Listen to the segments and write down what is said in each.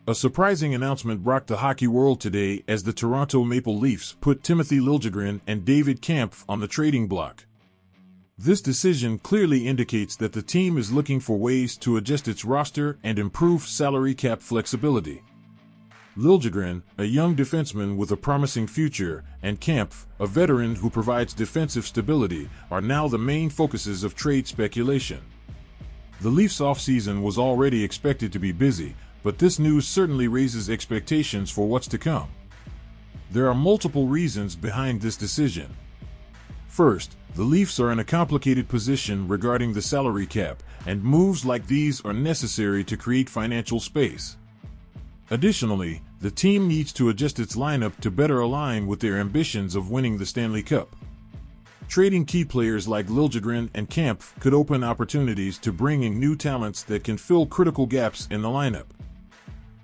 A surprising announcement rocked the hockey world today as the Toronto Maple Leafs put Timothy Liljegren and David Kampf on the trading block. This decision clearly indicates that the team is looking for ways to adjust its roster and improve salary cap flexibility. Liljegren, a young defenseman with a promising future, and Kampf, a veteran who provides defensive stability, are now the main focuses of trade speculation. The Leafs' offseason was already expected to be busy, but this news certainly raises expectations for what's to come. There are multiple reasons behind this decision. First, the Leafs are in a complicated position regarding the salary cap, and moves like these are necessary to create financial space. Additionally, the team needs to adjust its lineup to better align with their ambitions of winning the Stanley Cup. Trading key players like Liljegren and Kampf could open opportunities to bring in new talents that can fill critical gaps in the lineup.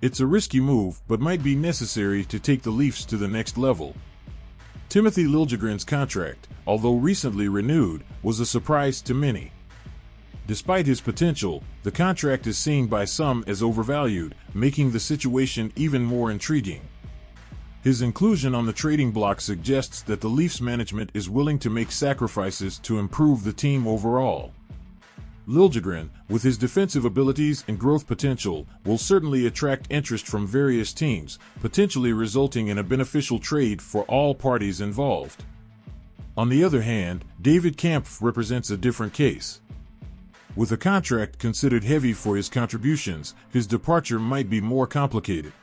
It's a risky move, but might be necessary to take the Leafs to the next level. Timothy Liljegren's contract, although recently renewed, was a surprise to many. Despite his potential, the contract is seen by some as overvalued, making the situation even more intriguing. His inclusion on the trading block suggests that the Leafs management is willing to make sacrifices to improve the team overall. Liljegren, with his defensive abilities and growth potential, will certainly attract interest from various teams, potentially resulting in a beneficial trade for all parties involved. On the other hand, David Kampf represents a different case. With a contract considered heavy for his contributions, his departure might be more complicated.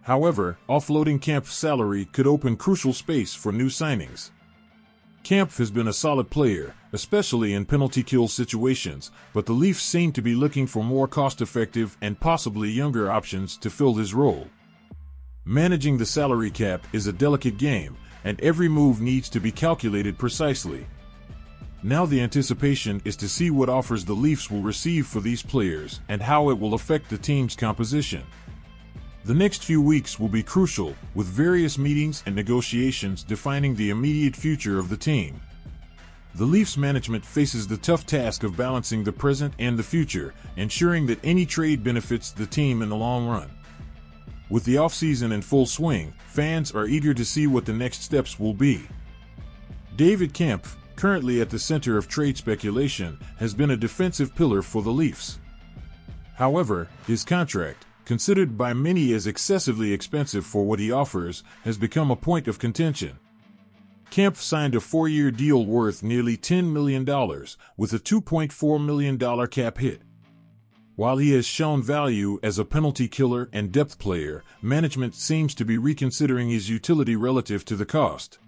However, offloading Kampf's salary could open crucial space for new signings. Kampf has been a solid player, especially in penalty kill situations, but the Leafs seem to be looking for more cost-effective and possibly younger options to fill his role. Managing the salary cap is a delicate game, and every move needs to be calculated precisely. Now the anticipation is to see what offers the Leafs will receive for these players and how it will affect the team's composition. The next few weeks will be crucial, with various meetings and negotiations defining the immediate future of the team. The Leafs management faces the tough task of balancing the present and the future, ensuring that any trade benefits the team in the long run. With the offseason in full swing, fans are eager to see what the next steps will be. David Kampf, currently at the center of trade speculation, has been a defensive pillar for the Leafs. However, his contract, considered by many as excessively expensive for what he offers, has become a point of contention. Kampf signed a 4-year deal worth nearly $10 million, with a $2.4 million cap hit. While he has shown value as a penalty killer and depth player, management seems to be reconsidering his utility relative to the cost.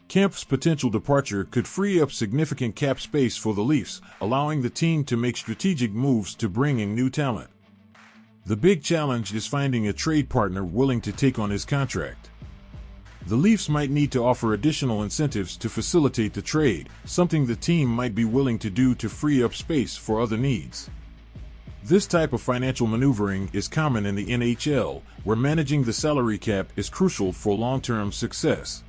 Kampf's potential departure could free up significant cap space for the Leafs, allowing the team to make strategic moves to bring in new talent. The big challenge is finding a trade partner willing to take on his contract. The Leafs might need to offer additional incentives to facilitate the trade, something the team might be willing to do to free up space for other needs. This type of financial maneuvering is common in the NHL, where managing the salary cap is crucial for long-term success.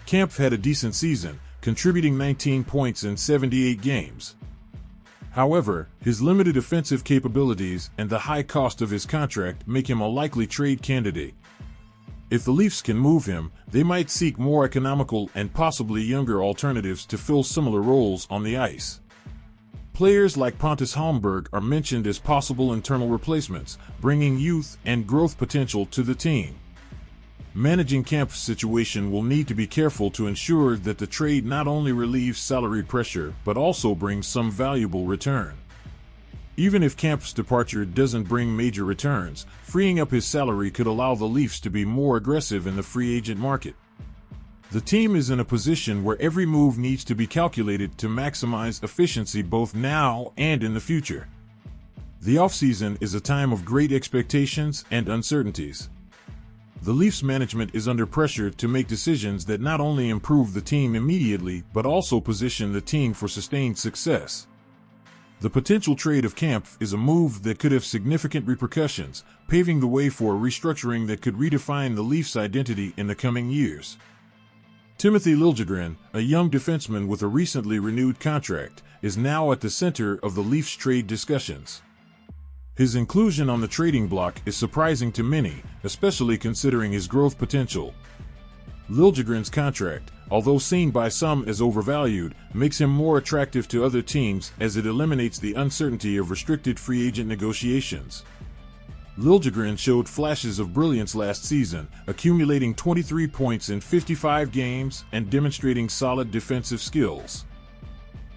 Kampf had a decent season, contributing 19 points in 78 games. However, his limited offensive capabilities and the high cost of his contract make him a likely trade candidate. If the Leafs can move him, they might seek more economical and possibly younger alternatives to fill similar roles on the ice. Players like Pontus Holmberg are mentioned as possible internal replacements, bringing youth and growth potential to the team. Managing Kampf's situation will need to be careful to ensure that the trade not only relieves salary pressure but also brings some valuable return. Even if Kampf's departure doesn't bring major returns, freeing up his salary could allow the Leafs to be more aggressive in the free agent market. The team is in a position where every move needs to be calculated to maximize efficiency both now and in the future. The offseason is a time of great expectations and uncertainties. The Leafs management is under pressure to make decisions that not only improve the team immediately but also position the team for sustained success. The potential trade of Kampf is a move that could have significant repercussions, paving the way for a restructuring that could redefine the Leafs' identity in the coming years. Timothy Liljegren, a young defenseman with a recently renewed contract, is now at the center of the Leafs trade discussions. His inclusion on the trading block is surprising to many, especially considering his growth potential. Liljegren's contract, although seen by some as overvalued, makes him more attractive to other teams as it eliminates the uncertainty of restricted free agent negotiations. Liljegren showed flashes of brilliance last season, accumulating 23 points in 55 games and demonstrating solid defensive skills.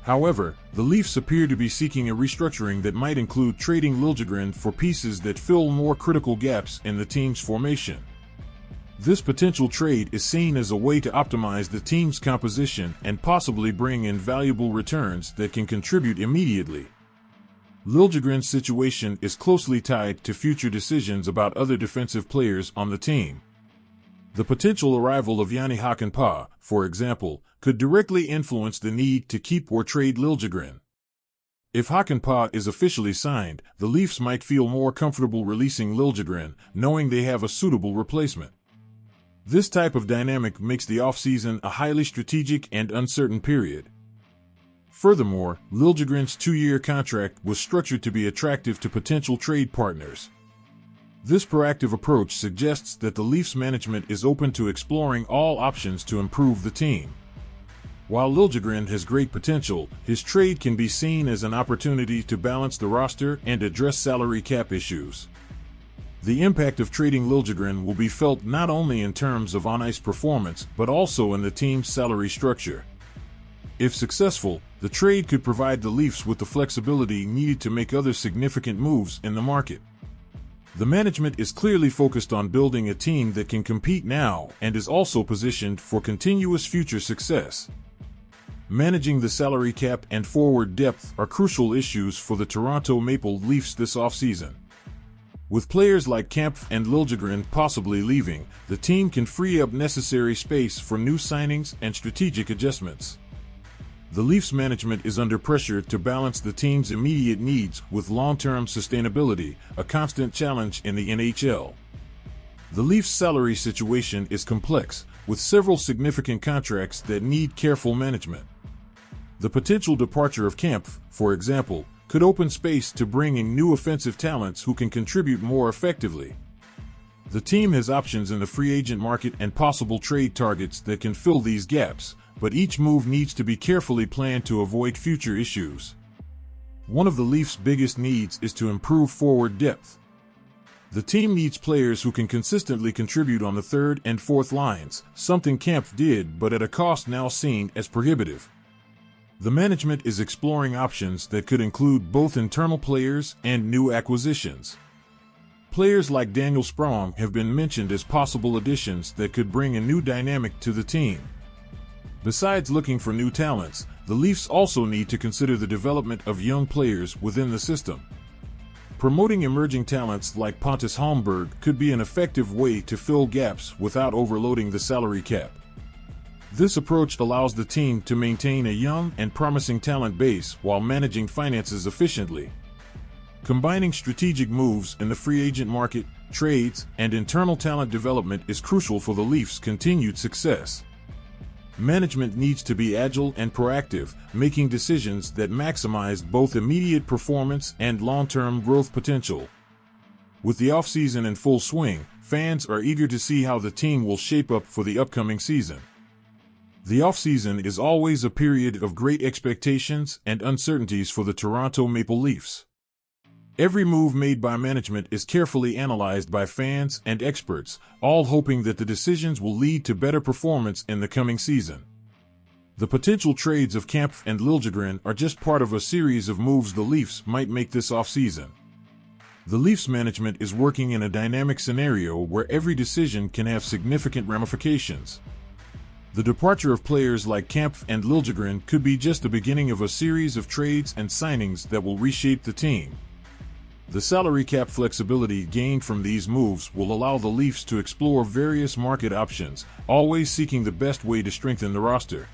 However, the Leafs appear to be seeking a restructuring that might include trading Liljegren for pieces that fill more critical gaps in the team's formation. This potential trade is seen as a way to optimize the team's composition and possibly bring in valuable returns that can contribute immediately. Liljegren's situation is closely tied to future decisions about other defensive players on the team. The potential arrival of Jani Hakanpää, for example, could directly influence the need to keep or trade Liljegren. If Hakanpää is officially signed, the Leafs might feel more comfortable releasing Liljegren, knowing they have a suitable replacement. This type of dynamic makes the offseason a highly strategic and uncertain period. Furthermore, Liljegren's 2-year contract was structured to be attractive to potential trade partners. This proactive approach suggests that the Leafs management is open to exploring all options to improve the team. While Liljegren has great potential, his trade can be seen as an opportunity to balance the roster and address salary cap issues. The impact of trading Liljegren will be felt not only in terms of on-ice performance, but also in the team's salary structure. If successful, the trade could provide the Leafs with the flexibility needed to make other significant moves in the market. The management is clearly focused on building a team that can compete now and is also positioned for continuous future success. Managing the salary cap and forward depth are crucial issues for the Toronto Maple Leafs this offseason. With players like Kampf and Liljegren possibly leaving, the team can free up necessary space for new signings and strategic adjustments. The Leafs management is under pressure to balance the team's immediate needs with long-term sustainability, a constant challenge in the NHL. The Leafs' salary situation is complex, with several significant contracts that need careful management. The potential departure of Kampf, for example, could open space to bring in new offensive talents who can contribute more effectively. The team has options in the free agent market and possible trade targets that can fill these gaps, but each move needs to be carefully planned to avoid future issues. One of the Leafs' biggest needs is to improve forward depth. The team needs players who can consistently contribute on the third and fourth lines, something Kampf did but at a cost now seen as prohibitive. The management is exploring options that could include both internal players and new acquisitions. Players like Daniel Sprong have been mentioned as possible additions that could bring a new dynamic to the team. Besides looking for new talents, the Leafs also need to consider the development of young players within the system. Promoting emerging talents like Pontus Holmberg could be an effective way to fill gaps without overloading the salary cap. This approach allows the team to maintain a young and promising talent base while managing finances efficiently. Combining strategic moves in the free agent market, trades, and internal talent development is crucial for the Leafs' continued success. Management needs to be agile and proactive, making decisions that maximize both immediate performance and long-term growth potential. With the offseason in full swing, fans are eager to see how the team will shape up for the upcoming season. The offseason is always a period of great expectations and uncertainties for the Toronto Maple Leafs. Every move made by management is carefully analyzed by fans and experts, all hoping that the decisions will lead to better performance in the coming season. The potential trades of Kampf and Liljegren are just part of a series of moves the Leafs might make this offseason. The Leafs management is working in a dynamic scenario where every decision can have significant ramifications. The departure of players like Kampf and Liljegren could be just the beginning of a series of trades and signings that will reshape the team. The salary cap flexibility gained from these moves will allow the Leafs to explore various market options, always seeking the best way to strengthen the roster.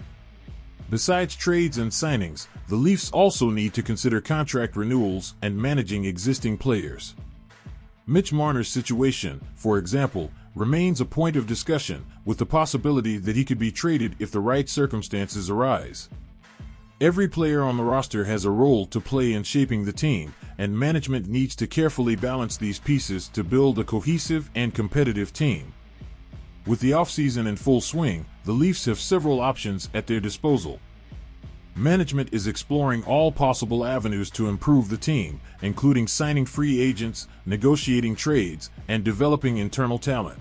Besides trades and signings, the Leafs also need to consider contract renewals and managing existing players. Mitch Marner's situation, for example, remains a point of discussion, with the possibility that he could be traded if the right circumstances arise. Every player on the roster has a role to play in shaping the team, and management needs to carefully balance these pieces to build a cohesive and competitive team. With the offseason in full swing, the Leafs have several options at their disposal. Management is exploring all possible avenues to improve the team, including signing free agents, negotiating trades, and developing internal talent.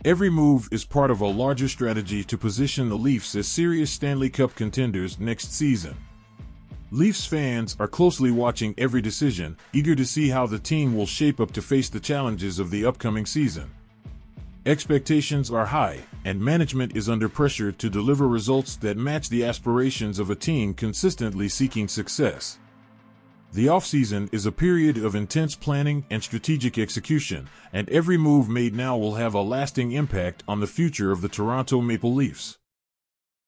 Every move is part of a larger strategy to position the Leafs as serious Stanley Cup contenders next season. Leafs fans are closely watching every decision, eager to see how the team will shape up to face the challenges of the upcoming season. Expectations are high, and management is under pressure to deliver results that match the aspirations of a team consistently seeking success. The offseason is a period of intense planning and strategic execution, and every move made now will have a lasting impact on the future of the Toronto Maple Leafs.